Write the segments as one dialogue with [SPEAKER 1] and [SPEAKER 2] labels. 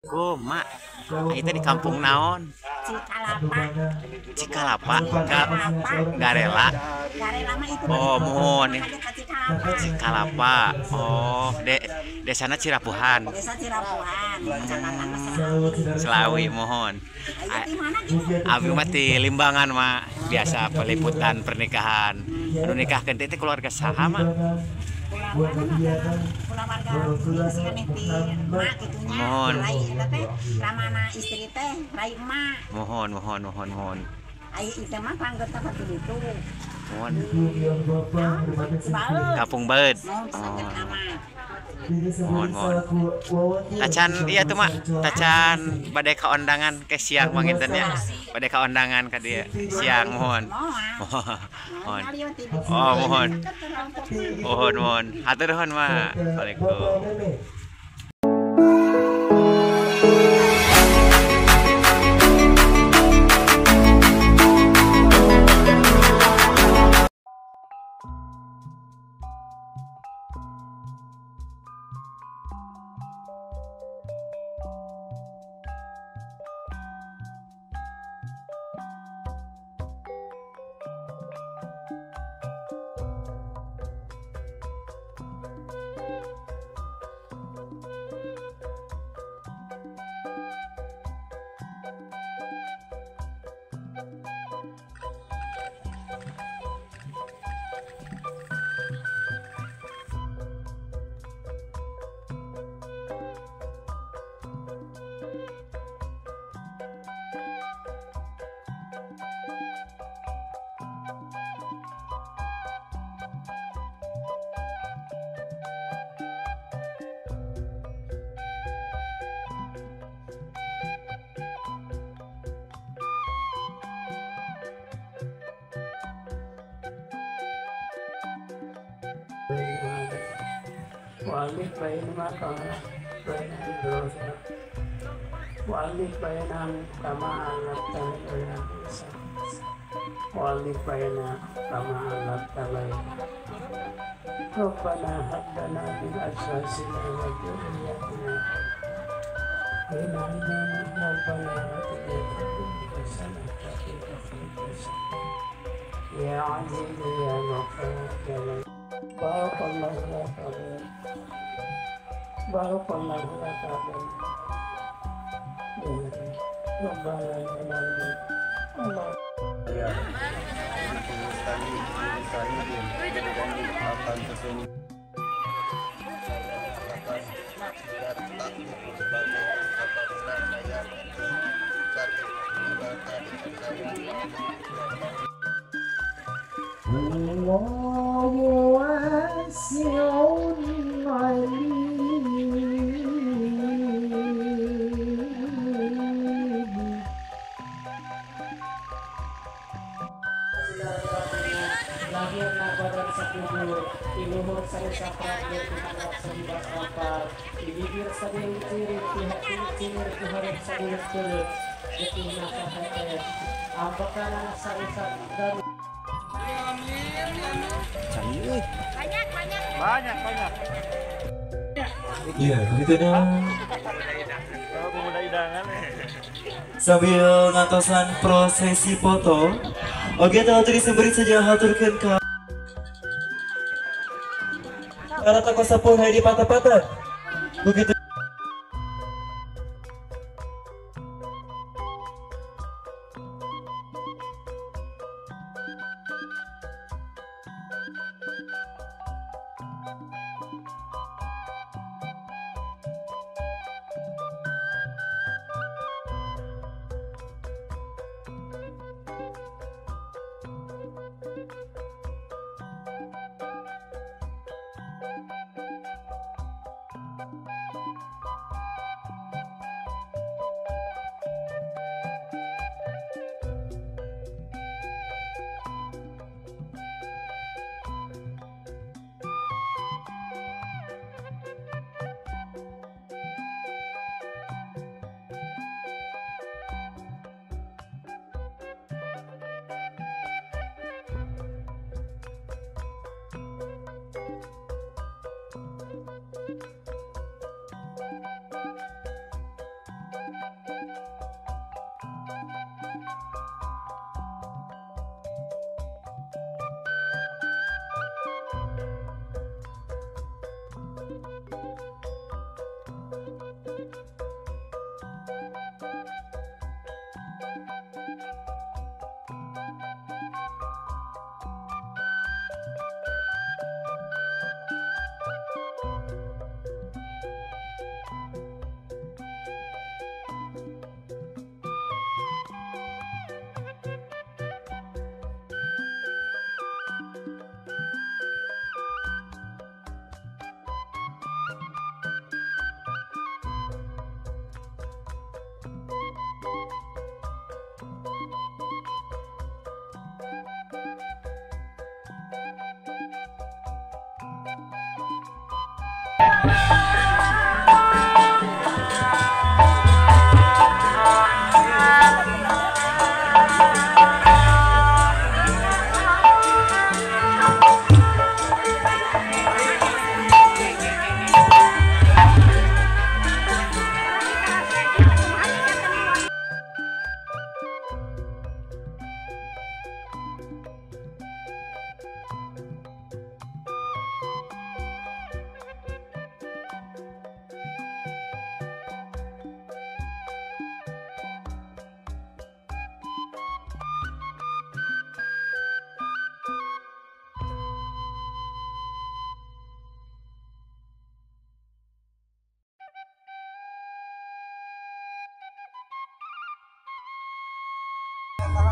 [SPEAKER 1] Ku mak, itu di kampung naon?
[SPEAKER 2] Cikalapa.
[SPEAKER 1] Cikalapa,
[SPEAKER 2] Cikalapa.
[SPEAKER 1] Garela.
[SPEAKER 2] Garela mah itu
[SPEAKER 1] Oh, mohon nih.
[SPEAKER 2] makanya ke Cikalapa.
[SPEAKER 1] Cikalapa. Oh, desana Cirapuhan.
[SPEAKER 2] Desa Cirapuhan, kecamatan Selawi.
[SPEAKER 1] Selawi mohon.
[SPEAKER 2] Ayo di mana gitu?
[SPEAKER 1] Abi mah ti Limbangan mak, biasa peliputan pernikahan. Anu nikah teh keluarga saha mak?
[SPEAKER 2] Keluarga sih kan ti emak gitunya.
[SPEAKER 1] Mohon.
[SPEAKER 2] Rai eta teh ramana istri teh rai emak.
[SPEAKER 1] Mohon.
[SPEAKER 2] Ai itu mah panggeta ka ditu.
[SPEAKER 1] Mohon.
[SPEAKER 2] Bae.
[SPEAKER 1] Kampung Baeud.
[SPEAKER 2] Mau saged nama.
[SPEAKER 1] Mohon. Tacan iya tuh mak, tacan badai kaondangan ke siang manginten ya. Badai kaondangan ka dia siang mohon. Mohon. Oh, mohon. Mohon. Hatur nuhun mak. Waalaikumsalam.
[SPEAKER 3] Walid bainama kama baina idrosna Walid bainam kama alat talai Walid baina kama alat talai Rabbana hablana min azwajina wa dhurriyyatina qurrata a'yun Rabbana atina fid dunya hasanah wa fil akhirati hasanah ya aziz ya ghafur Barakallahu laka Barakallahu laka Rabbana inna Allah
[SPEAKER 4] Ya, akan kesini.
[SPEAKER 3] Allahu wasi'un alim. Lahir badan sepuluh, iluhur sarisa prabu kumanak sebelas kapal, di bibir sadil ciri pihak ciri kuharap sadil kulit, getih nafas hati, ambakaran sarisa dari
[SPEAKER 4] Banyak.
[SPEAKER 5] Iya, begitu dong.
[SPEAKER 4] Pemuda idangan.
[SPEAKER 5] Sambil ngantosan prosesi foto, oke tahu tadi sembari saja haturkan ke karena toko sapul hai di patah-patah. Begitu.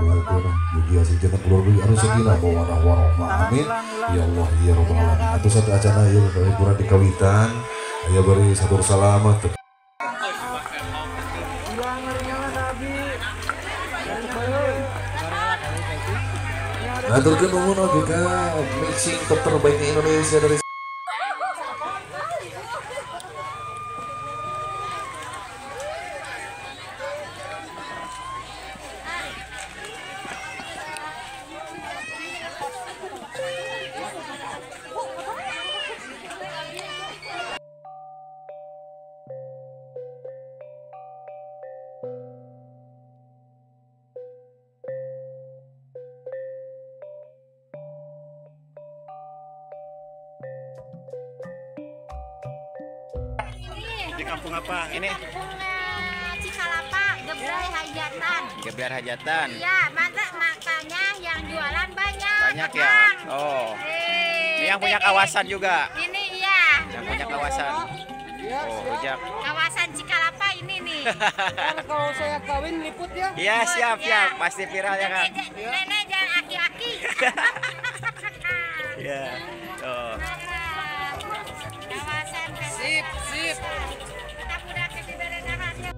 [SPEAKER 6] dimuliakeun mugia sejenna keluar deui anu sakinah mawaddah warahmah amin ya Allah ya rabbal alamin atus satu acana ieu kurang dikawitan aya bari satur salamat. Ngaturkeun nuhun oge ka mixing terbaiknya Indonesia dari
[SPEAKER 1] Di kampung apa ini?
[SPEAKER 7] Cikalapa, Gebrai Hajatan.
[SPEAKER 1] Gebiar Hajatan.
[SPEAKER 7] Ya, makanya yang jualan banyak.
[SPEAKER 1] Banyak ya. Oh. Ini yang punya kawasan juga.
[SPEAKER 7] Ini iya.
[SPEAKER 1] Yang punya kawasan. Oh, rujak.
[SPEAKER 7] Kawasan Cikalapa ini nih.
[SPEAKER 3] Kalau saya kawin liput ya.
[SPEAKER 1] Iya, siap, siap. Pasti viral ya, Kang.
[SPEAKER 7] Nenek jangan aki-aki.
[SPEAKER 1] Iya. Oh.
[SPEAKER 7] Kawasan
[SPEAKER 3] Sip, sip.
[SPEAKER 7] kita udah ke Ciberendahan.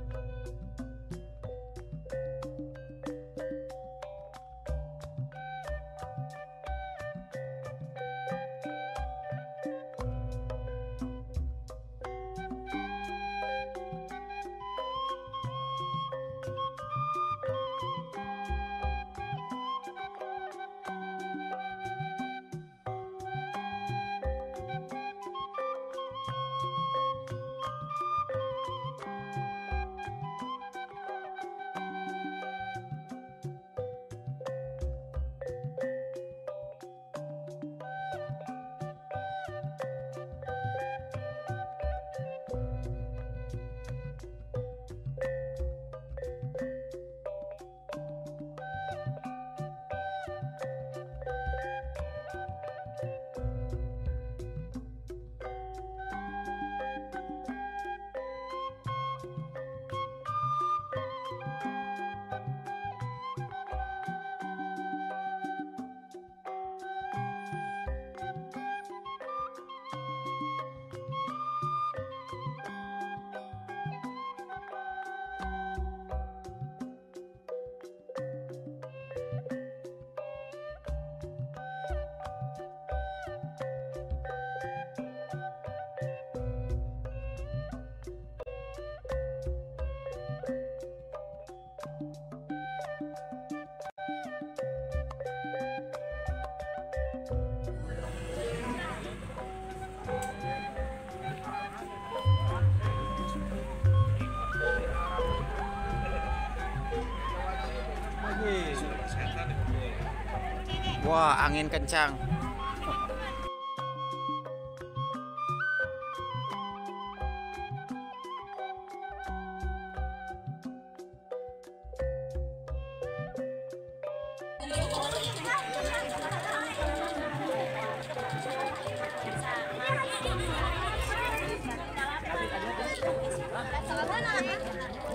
[SPEAKER 1] Wah, angin kencang.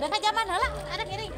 [SPEAKER 7] Udah ke zaman heula, ada kiri.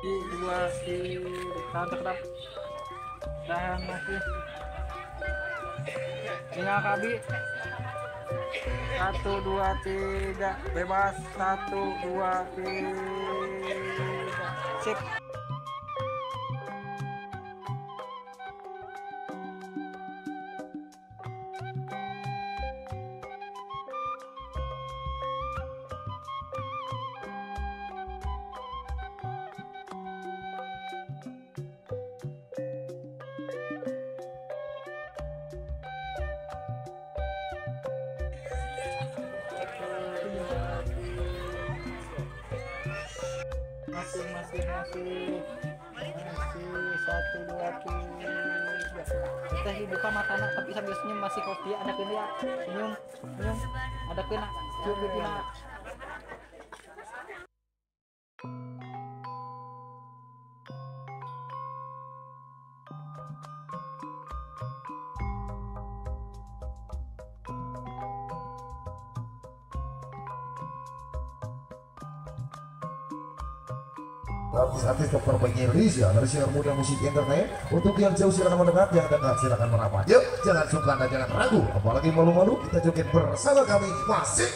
[SPEAKER 3] Dua di tahan terkedap tahan masih tinggal kabi 1 2 3 bebas 1 2 3 sip. Satu dua tiga. Teh dibuka matanya tapi sambil senyum masih kopi ada kena ya. Senyum ada kena. Coba kena.
[SPEAKER 6] Artis-artis terbaik Indonesia dari siar muda musik internet. Untuk yang jauh silakan mendekat, yang dekat silakan merapat. Yuk, jangan sungkan dan jangan ragu, apalagi malu-malu, kita joget bersama kami masih.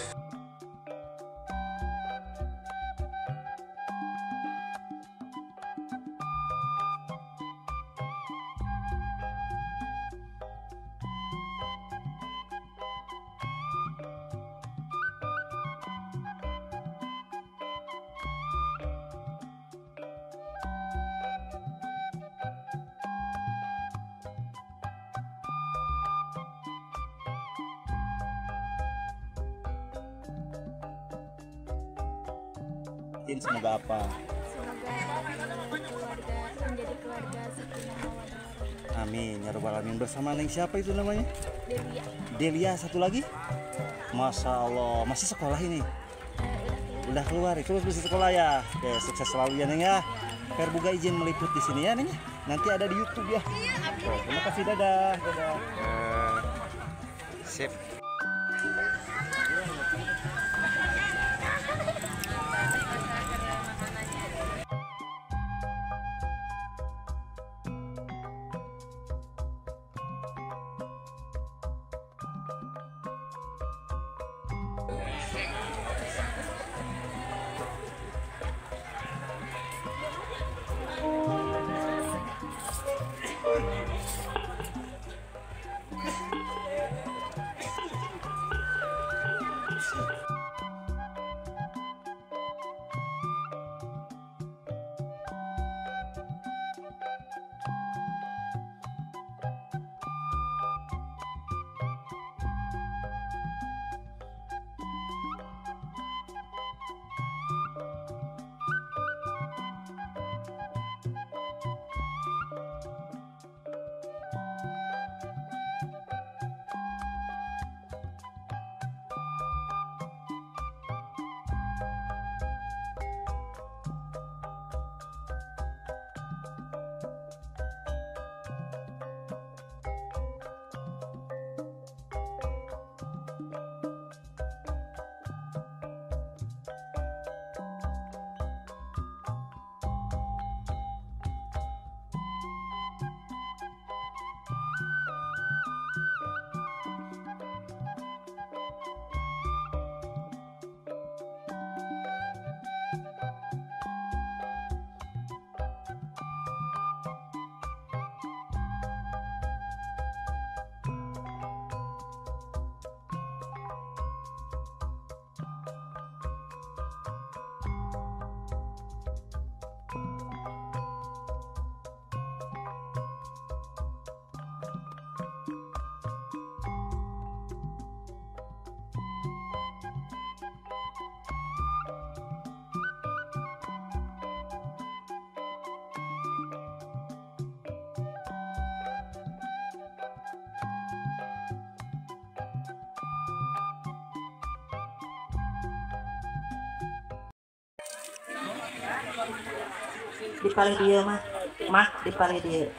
[SPEAKER 4] Semoga apa?
[SPEAKER 8] Semoga menjadi keluarga sakinah mawaddah warahmah.
[SPEAKER 4] Amin ya rabbal alamin. Bersama Neng siapa itu namanya?
[SPEAKER 8] Delia.
[SPEAKER 4] Delia satu lagi? Masya Allah, masih sekolah ini? Udah keluar, terus bisa sekolah ya. Oke, sukses selalu ya Neng ya. Perbuga izin meliput di sini ya Neng. Nanti ada di YouTube ya. Oke, terima kasih, dadah.
[SPEAKER 1] Sip.
[SPEAKER 2] Di paling dia mah di paling dia.